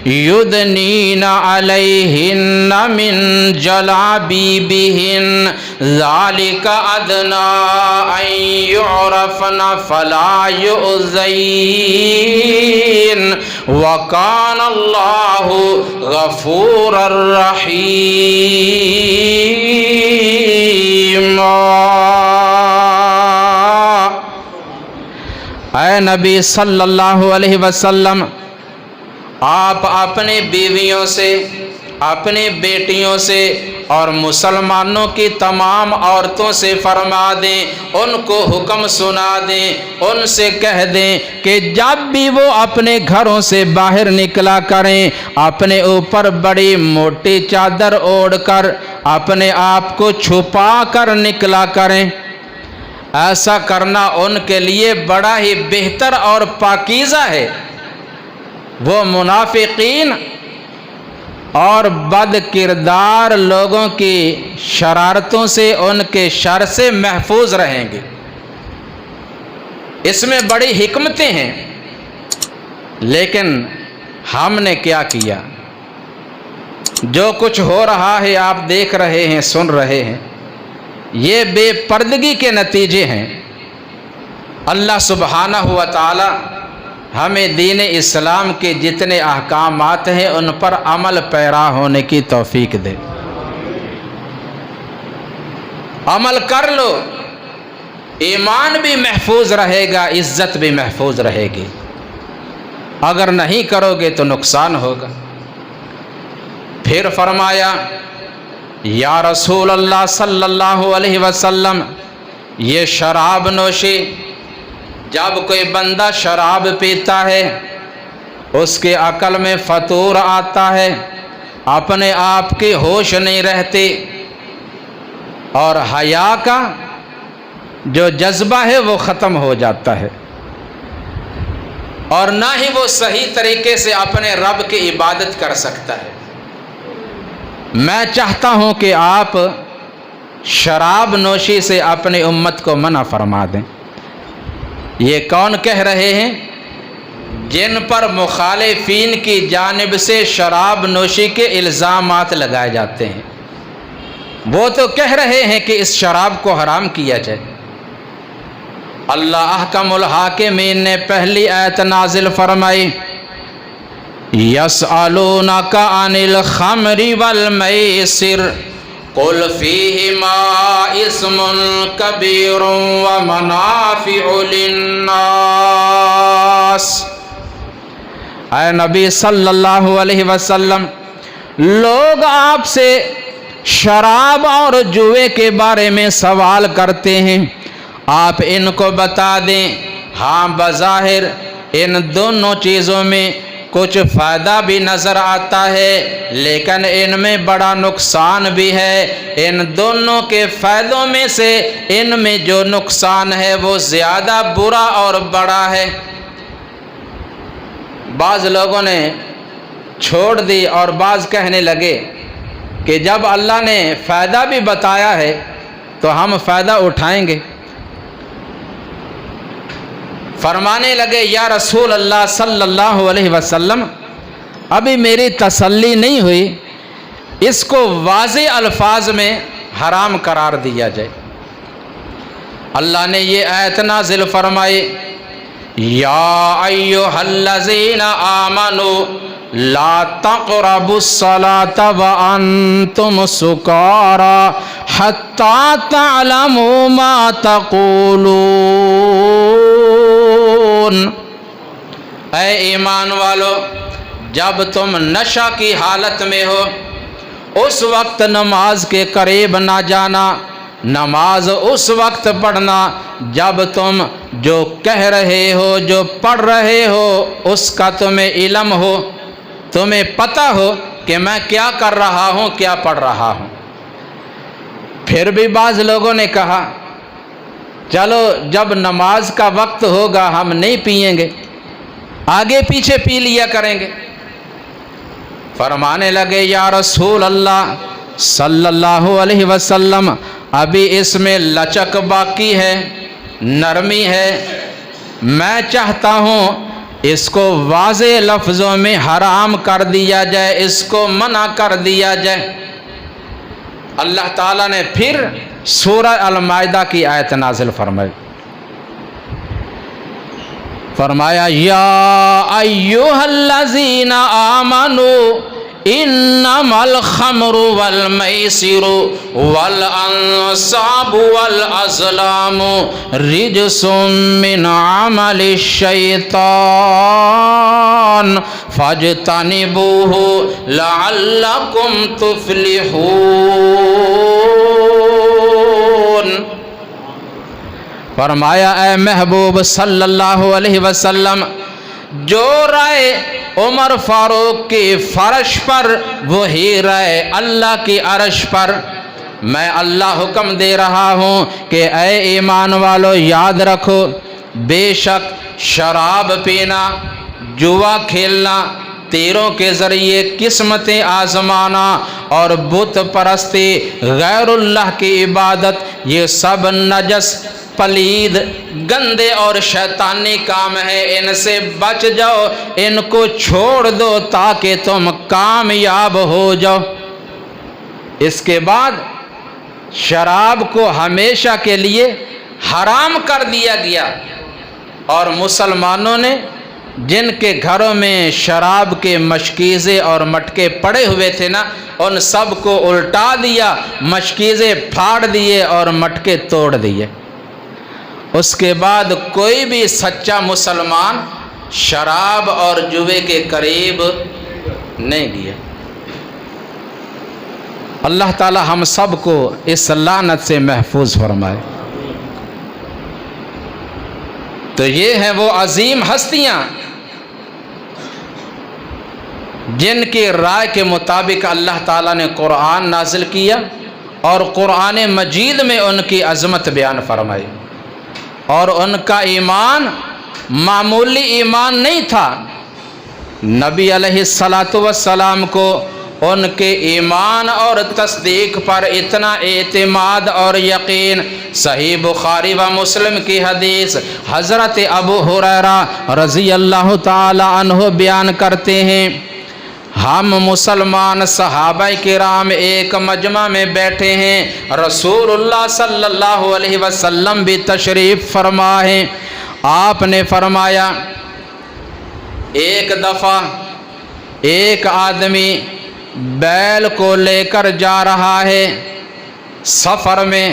یدنین علیہن من جلابیبہن ذالک ادنیٰ ان یعرفن فلا یؤذین وکان اللہ غفورا رحیم۔ اے نبی صلی اللہ علیہ وسلم، آپ اپنے بیویوں سے، اپنی بیٹیوں سے اور مسلمانوں کی تمام عورتوں سے فرما دیں، ان کو حکم سنا دیں، ان سے کہہ دیں کہ جب بھی وہ اپنے گھروں سے باہر نکلا کریں اپنے اوپر بڑی موٹی چادر اوڑھ کر اپنے آپ کو چھپا کر نکلا کریں۔ ایسا کرنا ان کے لیے بڑا ہی بہتر اور پاکیزہ ہے۔ وہ منافقین اور بد کردار لوگوں کی شرارتوں سے، ان کے شر سے محفوظ رہیں گے۔ اس میں بڑی حکمتیں ہیں، لیکن ہم نے کیا کیا؟ جو کچھ ہو رہا ہے آپ دیکھ رہے ہیں، سن رہے ہیں، یہ بے پردگی کے نتیجے ہیں۔ اللہ سبحانہ و تعالی ہمیں دین اسلام کے جتنے احکامات ہیں ان پر عمل پیرا ہونے کی توفیق دے۔ عمل کر لو، ایمان بھی محفوظ رہے گا، عزت بھی محفوظ رہے گی۔ اگر نہیں کرو گے تو نقصان ہوگا۔ پھر فرمایا یا رسول اللہ صلی اللہ علیہ وسلم، یہ شراب نوشی، جب کوئی بندہ شراب پیتا ہے اس کے عقل میں فطور آتا ہے، اپنے آپ کی ہوش نہیں رہتی، اور حیا کا جو جذبہ ہے وہ ختم ہو جاتا ہے، اور نہ ہی وہ صحیح طریقے سے اپنے رب کی عبادت کر سکتا ہے۔ میں چاہتا ہوں کہ آپ شراب نوشی سے اپنی امت کو منع فرما دیں۔ یہ کون کہہ رہے ہیں؟ جن پر مخالفین کی جانب سے شراب نوشی کے الزامات لگائے جاتے ہیں، وہ تو کہہ رہے ہیں کہ اس شراب کو حرام کیا جائے۔ اللہ احکم الحاکمین نے پہلی آیت نازل فرمائی یسألونک عن الخمر والمیسر قل فیہما اسم کبیر ومنافع للناس۔ اے نبی صلی اللہ علیہ وسلم، لوگ آپ سے شراب اور جوے کے بارے میں سوال کرتے ہیں، آپ ان کو بتا دیں ہاں بظاہر ان دونوں چیزوں میں کچھ فائدہ بھی نظر آتا ہے، لیکن ان میں بڑا نقصان بھی ہے۔ ان دونوں کے فائدوں میں سے ان میں جو نقصان ہے وہ زیادہ برا اور بڑا ہے۔ بعض لوگوں نے چھوڑ دی اور بعض کہنے لگے کہ جب اللہ نے فائدہ بھی بتایا ہے تو ہم فائدہ اٹھائیں گے۔ فرمانے لگے یا رسول اللہ صلی اللہ علیہ وسلم، ابھی میری تسلی نہیں ہوئی، اس کو واضح الفاظ میں حرام قرار دیا جائے۔ اللہ نے یہ آیت نازل فرمائی یا ایھا الذین آمنوا لا تقربوا الصلاة وانتم سکارى حتى تعلموا ما تقولون۔ اے ایمان والو، جب تم نشہ کی حالت میں ہو اس وقت نماز کے قریب نہ جانا، نماز اس وقت پڑھنا جب تم جو کہہ رہے ہو، جو پڑھ رہے ہو اس کا تمہیں علم ہو، تمہیں پتہ ہو کہ میں کیا کر رہا ہوں، کیا پڑھ رہا ہوں۔ پھر بھی بعض لوگوں نے کہا چلو جب نماز کا وقت ہوگا ہم نہیں پئیں گے، آگے پیچھے پی لیا کریں گے۔ فرمانے لگے یا رسول اللہ صلی اللہ علیہ وسلم، ابھی اس میں لچک باقی ہے، نرمی ہے، میں چاہتا ہوں اس کو واضح لفظوں میں حرام کر دیا جائے، اس کو منع کر دیا جائے۔ اللہ تعالیٰ نے پھر سورہ المائدہ کی آیت نازل فرمائی، فرمایا یا ایھا الذین آمنوا انما الخمر والمیسر والانصاب والازلام رجس من عمل الشیطان فاجتنبوه لعلکم تفلحون۔ فرمایا اے محبوب صلی اللہ علیہ وسلم، جو رائے عمر فاروق کی فرش پر وہی رائے اللہ کی عرش پر۔ میں اللہ حکم دے رہا ہوں کہ اے ایمان والو یاد رکھو، بے شک شراب پینا، جوا کھیلنا، تیروں کے ذریعے قسمتیں آزمانا اور بت پرستی، غیر اللہ کی عبادت، یہ سب نجس، پلید، گندے اور شیطانی کام ہے، ان سے بچ جاؤ، ان کو چھوڑ دو تاکہ تم کامیاب ہو جاؤ۔ اس کے بعد شراب کو ہمیشہ کے لیے حرام کر دیا گیا، اور مسلمانوں نے جن کے گھروں میں شراب کے مشکیزے اور مٹکے پڑے ہوئے تھے نا، ان سب کو الٹا دیا، مشکیزے پھاڑ دیے اور مٹکے توڑ دیے۔ اس کے بعد کوئی بھی سچا مسلمان شراب اور جوے کے قریب نہیں گیا۔ اللہ تعالی ہم سب کو اس لعنت سے محفوظ فرمائے۔ تو یہ ہیں وہ عظیم ہستیاں جن کی رائے کے مطابق اللہ تعالیٰ نے قرآن نازل کیا اور قرآن مجید میں ان کی عظمت بیان فرمائی، اور ان کا ایمان معمولی ایمان نہیں تھا۔ نبی علیہ السلام کو ان کے ایمان اور تصدیق پر اتنا اعتماد اور یقین، صحیح بخاری و مسلم کی حدیث حضرت ابو ہریرہ رضی اللہ تعالی عنہ بیان کرتے ہیں، ہم مسلمان صحابہ کرام ایک مجمع میں بیٹھے ہیں، رسول اللہ صلی اللہ علیہ وسلم بھی تشریف فرما ہیں۔ آپ نے فرمایا ایک دفعہ ایک آدمی بیل کو لے کر جا رہا ہے سفر میں،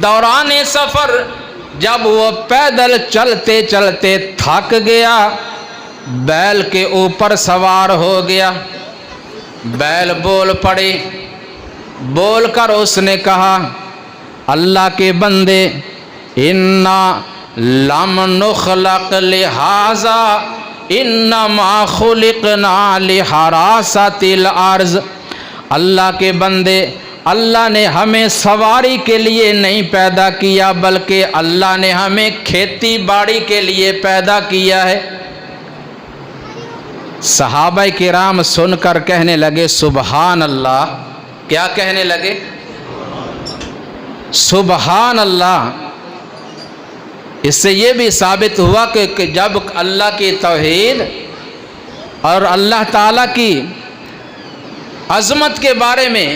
دوران سفر جب وہ پیدل چلتے چلتے تھک گیا، بیل کے اوپر سوار ہو گیا، بیل بول پڑی، بول کر اس نے کہا اللہ کے بندے، انا لم نخلق لہذا انما خلقنا لحراست الارض۔ اللہ کے بندے، اللہ نے ہمیں سواری کے لیے نہیں پیدا کیا بلکہ اللہ نے ہمیں کھیتی باڑی کے لیے پیدا کیا ہے۔ صحابہ کرام سن کر کہنے لگے سبحان اللہ۔ کیا کہنے لگے؟ سبحان اللہ۔ اس سے یہ بھی ثابت ہوا کہ جب اللہ کی توحید اور اللہ تعالیٰ کی عظمت کے بارے میں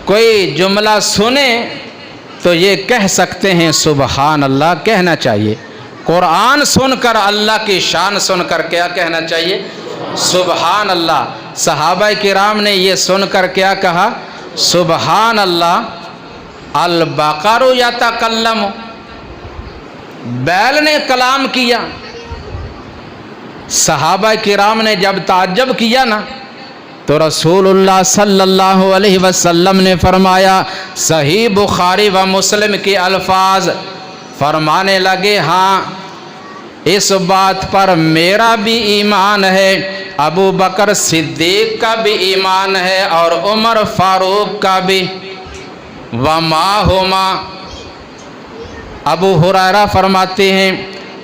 کوئی جملہ سنے تو یہ کہہ سکتے ہیں سبحان اللہ، کہنا چاہیے۔ قرآن سن کر اللہ کی شان سن کر کیا کہنا چاہیے؟ سبحان اللہ۔ صحابہ کرام نے یہ سن کر کیا کہا؟ سبحان اللہ۔ البقر یتکلم، بیل نے کلام کیا۔ صحابہ کرام نے جب تعجب کیا نا تو رسول اللہ صلی اللہ علیہ وسلم نے فرمایا، صحیح بخاری و مسلم کے الفاظ، فرمانے لگے ہاں اس بات پر میرا بھی ایمان ہے، ابو بکر صدیق کا بھی ایمان ہے اور عمر فاروق کا بھی۔ وما ہما، ابو ہریرہ فرماتے ہیں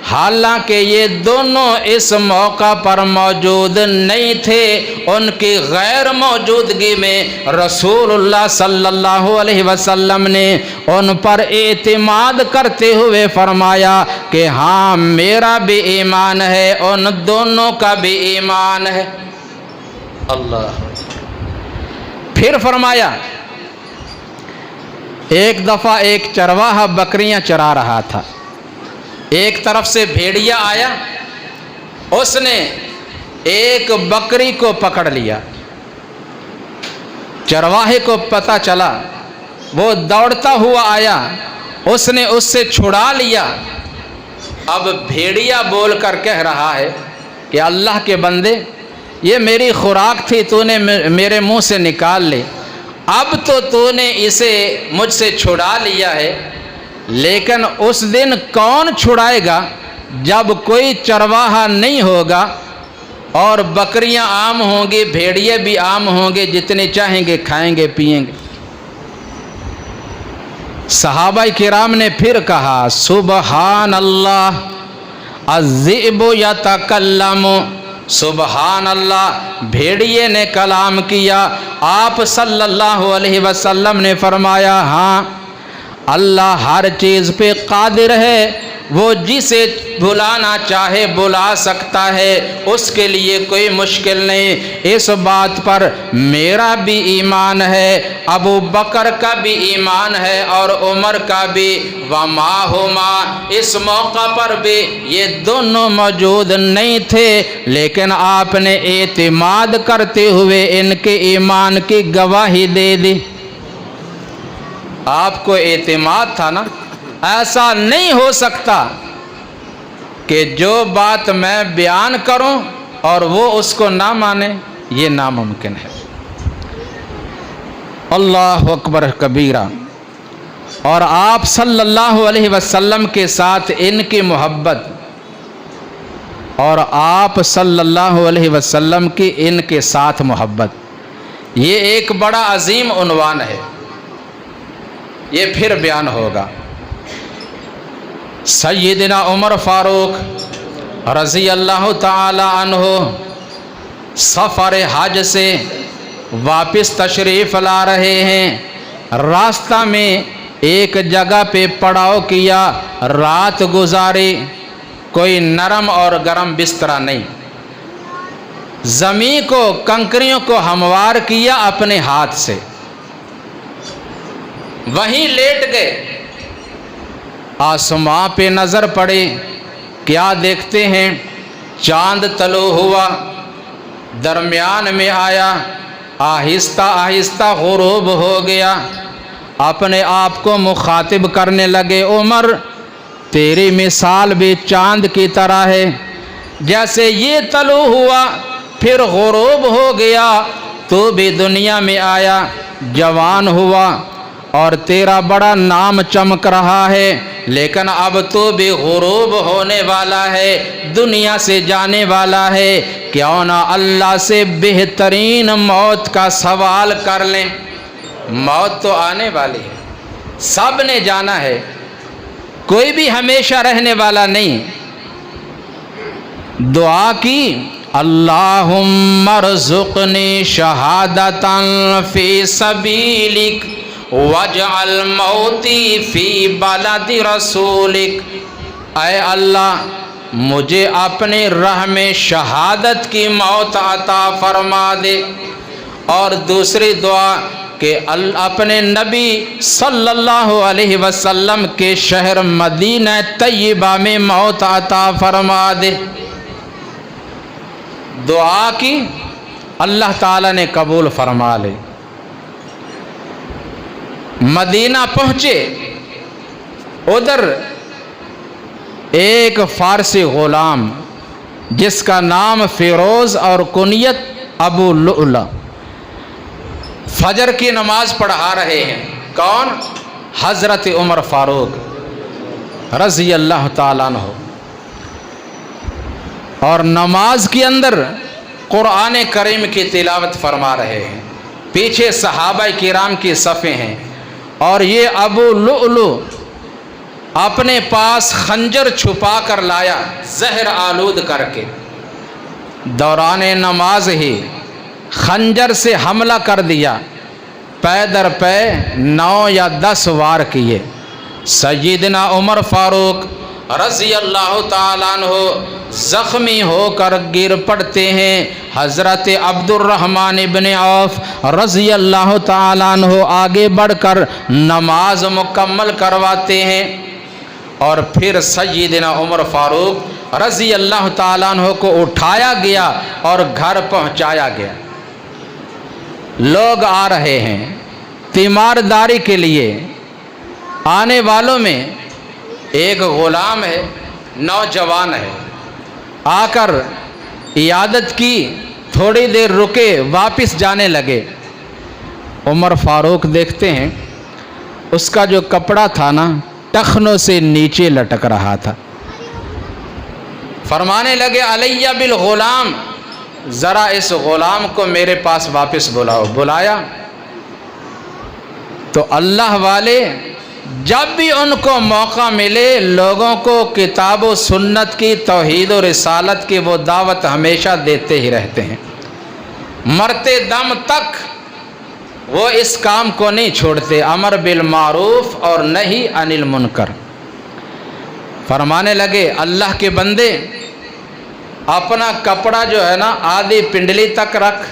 حالانکہ یہ دونوں اس موقع پر موجود نہیں تھے، ان کی غیر موجودگی میں رسول اللہ صلی اللہ علیہ وسلم نے ان پر اعتماد کرتے ہوئے فرمایا کہ ہاں میرا بھی ایمان ہے، ان دونوں کا بھی ایمان ہے۔ اللہ، پھر فرمایا ایک دفعہ ایک چرواہا بکریاں چرا رہا تھا، ایک طرف سے بھیڑیا آیا، اس نے ایک بکری کو پکڑ لیا، چرواہے کو پتہ چلا، وہ دوڑتا ہوا آیا، اس نے اس سے چھڑا لیا۔ اب بھیڑیا بول کر کہہ رہا ہے کہ اللہ کے بندے، یہ میری خوراک تھی، تو نے میرے منہ سے نکال لی، اب تو نے اسے مجھ سے چھڑا لیا ہے، لیکن اس دن کون چھڑائے گا جب کوئی چرواہا نہیں ہوگا اور بکریاں عام ہوں گی، بھیڑیے بھی عام ہوں گے، جتنے چاہیں گے کھائیں گے پیئیں گے۔ صحابہ کرام نے پھر کہا سبحان اللہ، الذئب یتکلم، سبحان اللہ، بھیڑیے نے کلام کیا۔ آپ صلی اللہ علیہ وسلم نے فرمایا ہاں اللہ ہر چیز پہ قادر ہے، وہ جسے بلانا چاہے بلا سکتا ہے، اس کے لیے کوئی مشکل نہیں۔ اس بات پر میرا بھی ایمان ہے، ابو بکر کا بھی ایمان ہے اور عمر کا بھی۔ وما ہما، اس موقع پر بھی یہ دونوں موجود نہیں تھے، لیکن آپ نے اعتماد کرتے ہوئے ان کے ایمان کی گواہی دے دی۔ آپ کو اعتماد تھا نا، ایسا نہیں ہو سکتا کہ جو بات میں بیان کروں اور وہ اس کو نہ مانے، یہ ناممکن ہے۔ اللہ اکبر کبیرہ۔ اور آپ صلی اللہ علیہ وسلم کے ساتھ ان کی محبت اور آپ صلی اللہ علیہ وسلم کی ان کے ساتھ محبت، یہ ایک بڑا عظیم عنوان ہے، یہ پھر بیان ہوگا۔ سیدنا عمر فاروق رضی اللہ تعالی عنہ سفر حج سے واپس تشریف لا رہے ہیں، راستہ میں ایک جگہ پہ پڑاؤ کیا، رات گزاری، کوئی نرم اور گرم بستر نہیں، زمین کو کنکریوں کو ہموار کیا اپنے ہاتھ سے، وہیں لیٹ گئے۔ آسمان پہ نظر پڑے، کیا دیکھتے ہیں؟ چاند طلوع ہوا، درمیان میں آیا، آہستہ آہستہ غروب ہو گیا۔ اپنے آپ کو مخاطب کرنے لگے، عمر تیری مثال بھی چاند کی طرح ہے، جیسے یہ طلوع ہوا پھر غروب ہو گیا، تو بھی دنیا میں آیا، جوان ہوا اور تیرا بڑا نام چمک رہا ہے، لیکن اب تو بھی غروب ہونے والا ہے، دنیا سے جانے والا ہے، کیوں نہ اللہ سے بہترین موت کا سوال کر لیں۔ موت تو آنے والی ہے، سب نے جانا ہے، کوئی بھی ہمیشہ رہنے والا نہیں۔ دعا کی، اللہم ارزقنی شہادتا فی سبیلک واجعل موتی فی بلد رسولک، اے اللہ مجھے اپنی راہ میں شہادت کی موت عطا فرما دے۔ اور دوسری دعا کہ اپنے نبی صلی اللہ علیہ وسلم کے شہر مدینہ طیبہ میں موت عطا فرما دے۔ دعا کی، اللہ تعالیٰ نے قبول فرما لے۔ مدینہ پہنچے، ادھر ایک فارسی غلام جس کا نام فیروز اور کنیت ابو لؤلؤ، فجر کی نماز پڑھا رہے ہیں۔ کون؟ حضرت عمر فاروق رضی اللہ تعالیٰ عنہ، اور نماز کے اندر قرآن کریم کی تلاوت فرما رہے ہیں، پیچھے صحابہ کرام کی صفیں ہیں، اور یہ ابو لؤلؤ اپنے پاس خنجر چھپا کر لایا، زہر آلود کر کے، دوران نماز ہی خنجر سے حملہ کر دیا، پے در پے 9 یا 10 وار کیے۔ سیدنا عمر فاروق رضی اللہ تعالیٰ عنہ زخمی ہو کر گر پڑتے ہیں۔ حضرت عبد الرحمن ابن عوف رضی اللہ تعالیٰ عنہ آگے بڑھ کر نماز مکمل کرواتے ہیں، اور پھر سیدنا عمر فاروق رضی اللہ تعالیٰ عنہ کو اٹھایا گیا اور گھر پہنچایا گیا۔ لوگ آ رہے ہیں تیمارداری کے لیے، آنے والوں میں ایک غلام ہے، نوجوان ہے، آ کر عیادت کی، تھوڑی دیر رکے، واپس جانے لگے۔ عمر فاروق دیکھتے ہیں اس کا جو کپڑا تھا نا ٹخنوں سے نیچے لٹک رہا تھا، فرمانے لگے علیہ بالغلام، ذرا اس غلام کو میرے پاس واپس بلاؤ۔ بلایا تو اللہ والے جب بھی ان کو موقع ملے لوگوں کو کتاب و سنت کی، توحید و رسالت کی وہ دعوت ہمیشہ دیتے ہی رہتے ہیں، مرتے دم تک وہ اس کام کو نہیں چھوڑتے، امر بالمعروف اور نہی عن المنکر۔ فرمانے لگے اللہ کے بندے اپنا کپڑا جو ہے نا آدھی پنڈلی تک رکھ،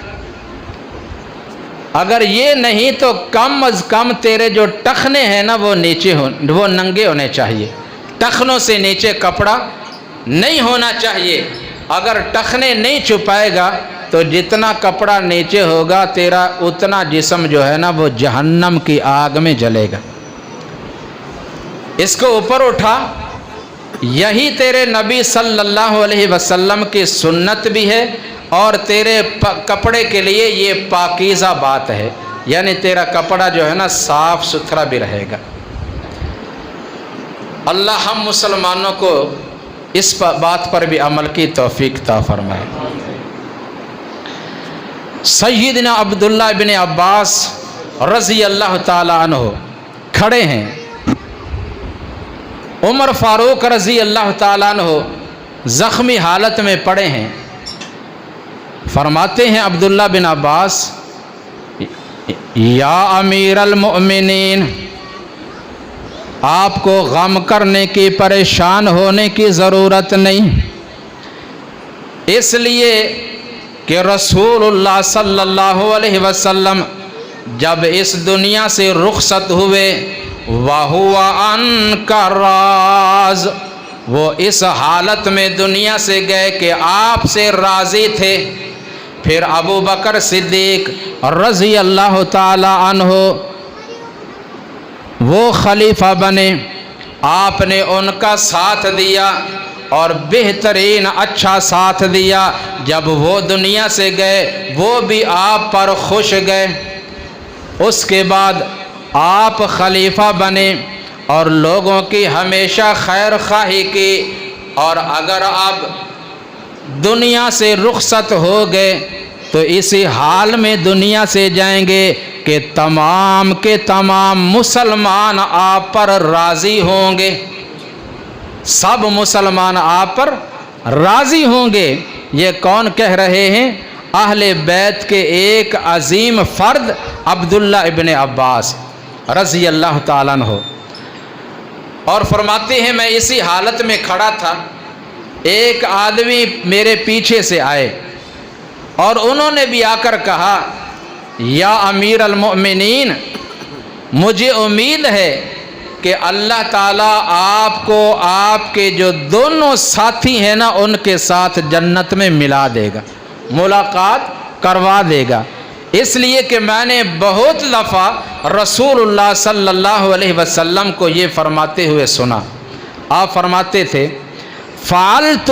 اگر یہ نہیں تو کم از کم تیرے جو ٹخنے ہیں نا وہ نیچے وہ ننگے ہونے چاہیے، ٹخنوں سے نیچے کپڑا نہیں ہونا چاہیے۔ اگر ٹخنے نہیں چھپائے گا تو جتنا کپڑا نیچے ہوگا تیرا اتنا جسم جو ہے نا وہ جہنم کی آگ میں جلے گا۔ اس کو اوپر اٹھا، یہی تیرے نبی صلی اللہ علیہ وسلم کی سنت بھی ہے، اور تیرے کپڑے کے لیے یہ پاکیزہ بات ہے، یعنی تیرا کپڑا جو ہے نا صاف ستھرا بھی رہے گا۔ اللہ ہم مسلمانوں کو اس بات پر بھی عمل کی توفیق عطا فرمائے۔ سیدنا عبداللہ ابن عباس رضی اللہ تعالی عنہ کھڑے ہیں، عمر فاروق رضی اللہ تعالیٰ عنہ زخمی حالت میں پڑے ہیں۔ فرماتے ہیں عبداللہ بن عباس، یا امیر المؤمنین، آپ کو غم کرنے کی، پریشان ہونے کی ضرورت نہیں، اس لیے کہ رسول اللہ صلی اللہ علیہ وسلم جب اس دنیا سے رخصت ہوئے، وَهُوَ عَنْكَ رَاضٍ، وہ اس حالت میں دنیا سے گئے کہ آپ سے راضی تھے۔ پھر ابو بکر صدیق رضی اللہ تعالی عنہ وہ خلیفہ بنے، آپ نے ان کا ساتھ دیا اور بہترین اچھا ساتھ دیا۔ جب وہ دنیا سے گئے وہ بھی آپ پر خوش گئے۔ اس کے بعد آپ خلیفہ بنے اور لوگوں کی ہمیشہ خیر خواہی کی، اور اگر آپ دنیا سے رخصت ہو گئے تو اسی حال میں دنیا سے جائیں گے کہ تمام کے تمام مسلمان آپ پر راضی ہوں گے، سب مسلمان آپ پر راضی ہوں گے۔ یہ کون کہہ رہے ہیں؟ اہل بیت کے ایک عظیم فرد عبداللہ ابن عباس رضی اللہ تعالیٰ عنہ، اور فرماتے ہیں میں اسی حالت میں کھڑا تھا، ایک آدمی میرے پیچھے سے آئے اور انہوں نے بھی آ کر کہا، یا امیر المؤمنین، مجھے امید ہے کہ اللہ تعالیٰ آپ کو آپ کے جو دونوں ساتھی ہیں نا ان کے ساتھ جنت میں ملا دے گا، ملاقات کروا دے گا، اس لیے کہ میں نے بہت دفعہ رسول اللہ صلی اللہ علیہ وسلم کو یہ فرماتے ہوئے سنا۔ آپ فرماتے تھے، فعلت